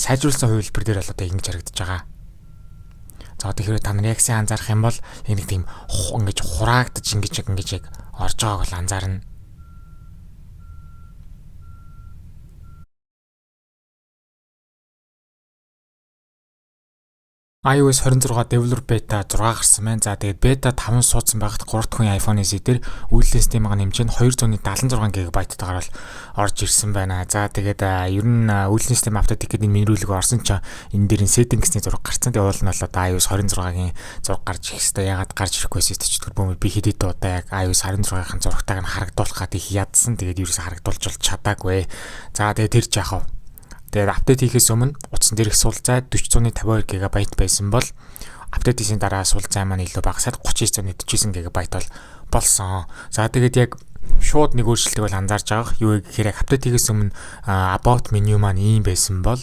сайжруулсан хувилбар дээр бол одоо ингэж харагдаж байгаа. За одоо хэрвээ та нар яг сайн анзаарах юм бол нэг тийм ингэж хураагдаж ингэж яг орж байгааг бол анзаарна. iOS 26 Developer Beta 6 гарсан байна. За тэгээд Beta 5 суудсан байхад 3 дахь үеийн iPhone SE дээр үйлдэл системийн хэмжээ нь 276 GB-тайгаар бол орж ирсэн байна. За тэгээд ер нь үйлдэл систем апдейт гэдэг энэ меню рүү орсон ч энэ дээр setting гэсний зураг гарсан. Тэгээд уул нь бол одоо iOS 26-гийн зураг гарч ирэх хэвээр ягаад гарч ирэхгүй байсан ч гэдэг би хэд хэдэн удаа яг iOS 26-гийн зурагтайг нь харагдуулах гэдэг ядсан. Тэгээд ерөөсө харагдуулж бол чадаагүй. За тэгээд тэр жаахав. Тэгээд апдейт хийхээс өмнө утсан дээрх сул зай 4050 GB байсан бол апдейт хийсний дараа сул зай маань илүү багасаад 3949 GB бол болсон. За тэгээд яг шууд нэг өөрчлөлтийг бол анзаарж байгаа. Юу гэхээр яг апдейт хийхээс өмнө about menu маань ийм байсан бол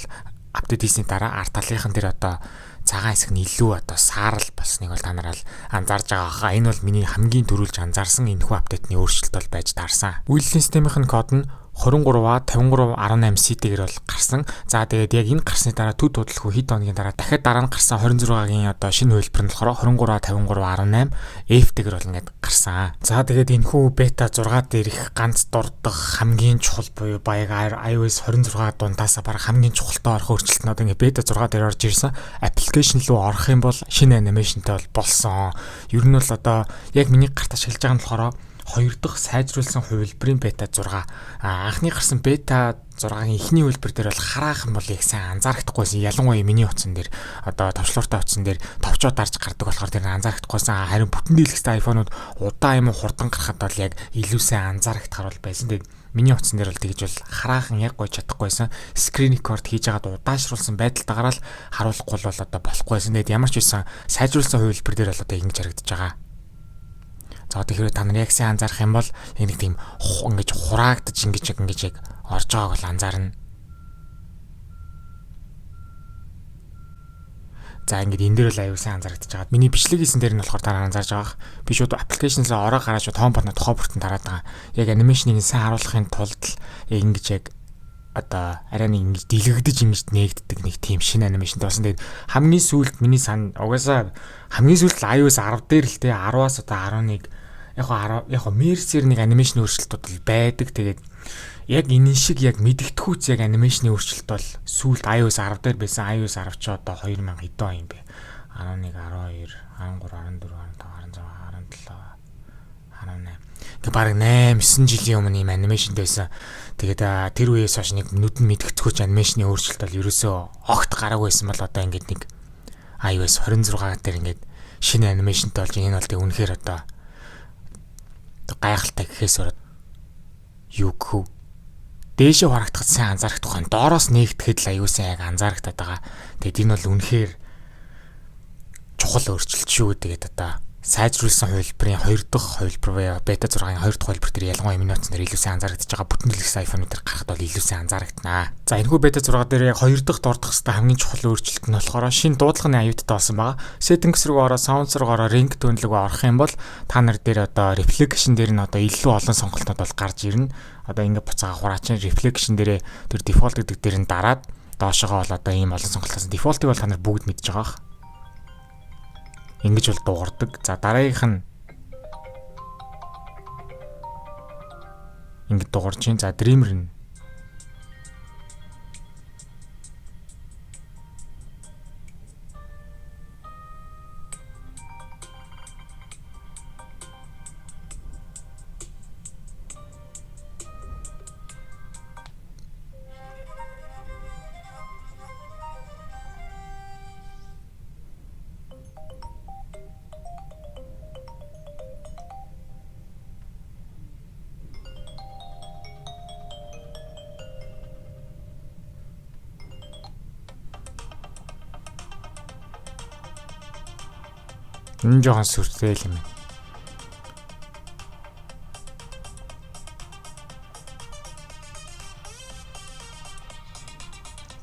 апдейт хийсний дараа арт талынхан дээр одоо цагаан хэсэг нь илүү одоо саарл болсныг бол та нараа анзаарж байгаа хаа. Энэ бол миний хамгийн түрүүлж анзаарсан энэхүү апдейтны өөрчлөлт бол байж таарсан. Үйлдэл системийн код нь 23А 5318C-гээр бол гарсан. За тэгээд яг энэ гарсны дараа төд бодлого хэд хоногийн дараа дахиад дараа нь гарсан 26-гийн одоо шинэ хувилбар нь болохоор 23A5318F-гээр бол ингээд гарсан. За тэгээд энэхүү бета 6 дээрх ганц дурдах хамгийн чухал буюу баяг iOS 26 дундаасаа бараг хамгийн чухалтай орох өөрчлөлт нь одоо ингээд бета 6 дээр орж ирсэн. Application руу орох юм бол шинэ анимашнтай бол болсон. Ер нь бол одоо яг миний гарт ашиглаж байгаа нь болохоор 2 дахь сайжруулсан хувилбарын бета 6. Анхны гарсан бета 6-гийн эхний хувилбар дээр бол хараахан бол яг сайн анзаарахдаггүйсэн. Ялангуяа миний утсан дээр одоо товчлууртай утсан дээр товчоод дарж гардаг болохоор тэр анзаарахдаггүйсэн. Харин бүтэн дийлэгтэй iPhone-ууд удаан юм хурдан гарахад бол яг илүү сайн анзаарагдахар бол байсан. Тэгээд миний утсан дээр бол тэгж бол хараахан яг гойж чадахгүйсэн. Screen record хийж байгаад удаашруулсан байдалтайгаар л харуулахгүй бол одоо болохгүйсэн. Тэгээд ямар ч байсан сайжруулсан хувилбар дээр бол одоо ингэж харагдаж байгаа. За тэгэхээр та нар яг сайн анзаарах юм бол нэг тийм ингэж хураагдаж ингэж яг орж байгааг бол анзаарна. За ингэж энэ дээр л аюул сайн анзаарагдаж байгаа. Миний бичлэг хийсэн дээр нь болохоор дараа анзаарж байгаа. Би шууд application-с ороо гараад тоон бодно тухай бүртэн тараад байгаа. Яг анимашныг сайн харуулахын тулд ингэж яг одоо арай нэг ингэж дэлгэгдэж ингэж нээгддэг нэг тийм шинэ анимашнтай болсон. Тэгээд хамгийн сүүлд миний угаасаа хамгийн сүүлд iOS 10 дээр л те 10-аас одоо 11 яг мерсээр нэг анимашны өөрчлөлтүүд бол байдаг. Тэгээд яг энэ шиг яг мэдгэдэгхүүц яг анимашны өөрчлөлт бол сүүлд iOS 10 дээр байсан. iOS 10 ч одоо 2000 хэдэн он юм бэ? 11, 12, 13, 14, 15, 16, 17, 18. Тэг бараг 8, 9 жилийн өмнө юм анимашнд байсан. Тэгээд тэр үеэс хойш нэг нүдэн мэдгэцгүүч анимашны өөрчлөлт бол ерөөсөө огт гараагүй байсан бол одоо ингээд нэг iOS 26 дээр ингээд шинэ анимашнтай болж энэ бол тэг үнэхээр одоо гайхалтай гэхээс ороод юу гэх вэ? Дээшээ харагдахад сайн анзаарах тухайн доороос нээгдэхэд л аюулсан яг анзаарагдаад байгаа. Тэгээд энэ бол үнэхээр чухал өөрчлөлт шүү. Тэгээд одоо сайжруулсан хувилбарын 2 дахь хувилбар бета 6-гийн 2 дахь хувилбар дээр ялангуяа миний утсан дээр илүү сайн анзаарагдаж байгаа. Бүтэн дэлгэц iPhone-ууд дээр гарахад бол илүү сайн анзаарагданаа. За энэхүү бета 6 дээр яг 2 дахь дурдах хэвээр хамгийн чухал өөрчлөлт нь болохоор шинэ дуудлагын аюуттай болсон байгаа. Settings руу ороо, sounds руу ороо, ringtone руу орох юм бол та нар дээр одоо reflection дээр нь одоо илүү олон сонголтууд бол гарч ирнэ. Одоо ингэ буцаага хураачин reflection дээрээ тэр default гэдэг дээр нь дараад доошогоо бол одоо ийм олон сонголтоос default-ыг бол та нар бүгд мэдж байгаа. Ингэж бол дуурдаг. За дараагийнх нь ингэ дуурж чинь. За dreamer нь энэ жоохон сүртэй юм.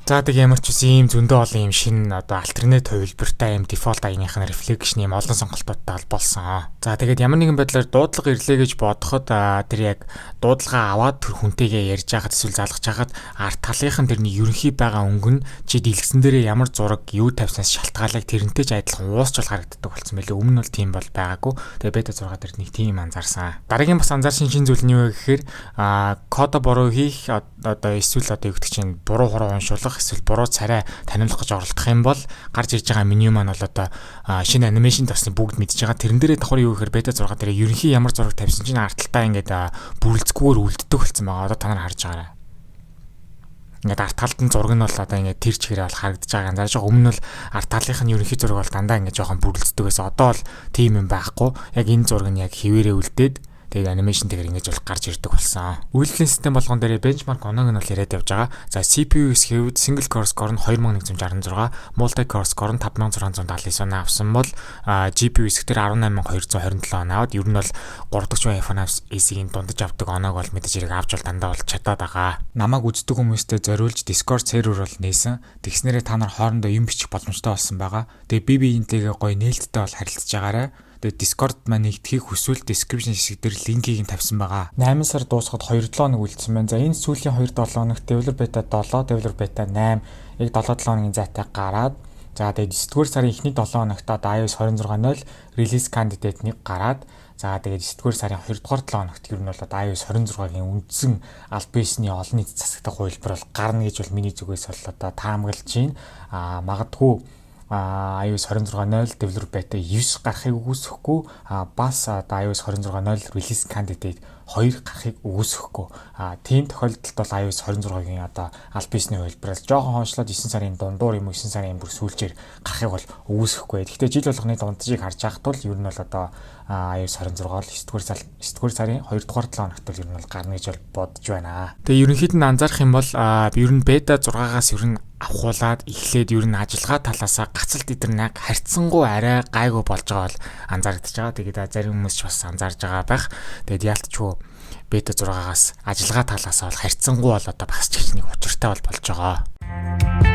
За тэг ямар ч үсэн ийм зөндөө олон ийм шинэ одоо альтернатив хувилбартай ийм дефолт аягийнх нь reflection ийм олон сонголтуудтай болсон. За тэгээд ямар нэгэн байдлаар дуудлага ирлээ гэж бодоход тэр яг дуудлагаа аваад тэр хүнтэйгээ ярьж байхад эсвэл залгаж байхад арт талынхын тэрний ерөнхий байгаа өнгө нь чи дэлгэсэн дээрээ ямар зураг юу тавьснаас шалтгаалыг тэрнтэй ч адилхан уусчул харагддаг болсон мөлий. Өмнө нь бол тийм бол байгаагүй. Тэгээд бета 6 дээр нэг тийм анзаарсан. Дараагийн бас анзаарсан шинэ зүйл нь юу вэ гэхээр кодо буруу хийх одоо эсвэл одоо юу гэдэг чинь буруу хуруу уншуулах эсвэл буруу царай таниулах гэж оролдох юм бол гарч ирж байгаа меню маань бол одоо шинэ анимашн тавсны бүгд мэдж байгаа. Тэрэн дээрээ давхар юу гэхээр бета 6 дээр ерөнхий ямар зураг тавьсан чинь арталтаа ингээд бүрэлдэхгүйгээр үлддэг болсон байгаа. Одоо та нар харж байгаарай. Ингээд арт талд нь зураг нь бол одоо ингээд тэр чигээрээ бол харагдаж байгааг анзаарч байгаа. Өмнө нь бол арт талынх нь ерөнхий зураг бол дандаа ингээд жоохон бүрэлддэг байсан. Одоо бол тийм юм байхгүй. Яг энэ зураг нь яг хэвээрээ үлдээд тэгээд анимашнтэйгээр ингэж бол гарч ирдэг болсон. Үйлдвэрлэлийн систем болгон дээр benchmark оноог нь бол яриад явж байгаа. За CPU-с хэвд single core score нь 2166, multi core score нь 5679 авсан бол GPU-с тэр 18227 аваад ер нь бол 3 дахь үе iPhone SE-ийн дундаж авдаг оноог бол мэдээж хэрэг авч бол дандаа бол чадаад байгаа. Намайг үздэг хүмүүстээ зориулж Discord server бол нээсэн. Тэгснээрээ та нар хоорондоо юм бичих боломжтой болсон байгаа. Тэгээ би биентэйгээ гоё нээлттэй бол харилцаж байгаарай. Тэгээд Discord маань нэгтгэхийг хүсвэл description хэсэг дээр линкийг нь тавьсан байгаа. 8 сар дуусахад 2-7 хоног үлдсэн байна. За энэ сүүлийн 2-7 хоногт Developer Beta 7, Developer Beta 8 яг 7-7 хоногийн зайтай гараад за тэгээд 9-р сарын эхний 7 хоногт iOS 26.0 release candidate 1 гараад за тэгээд 9-р сарын 2-р 7 хоногт ер нь бол iOS 26-гийн үндсэн аль биесний олон нийт засагдах хувилбар бол гарна гэж бол миний зүгээс бол одоо таамаглаж байна. Магадгүй iOS 26.0 Developer Beta 9 гарахыг үгүйсэхгүй бас iOS 26.0 release candidate 2 гарахыг үгүйсэхгүй. Тийм тохиолдолд бол iOS 26-гийн одоо аль биесний хувилбараас жоохон хоншлоод 9 сарын дундуур юм уу 9 сарын бүр сүүлчээр гарахыг бол үгүйсэхгүй. Гэхдээ жил болгоны дунджийг харж байхад бол ер нь бол одоо iOS 26 бол 9-р сарын 2-р 7 хоногт бол ер нь бол гарна гэж бол бодож байна. Тэгээ ерөнхийд нь анзаарах юм бол ер нь Beta 6-аас ер нь авахуулаад эхлээд ер нь ажиллагаа талаасаа гацалт идэрнэг харьцангуй арай гайгүй болж байгаа бол анзаарэгдэж байгаа. Тэгээд зарим хүмүүс ч бас анзаарж байгаа байх. Тэгээд яалтчгүй Beta 6-аас ажиллагаа талаасаа бол харьцангуй бол одоо бас ч их нэг учиртай бол болж байгаа.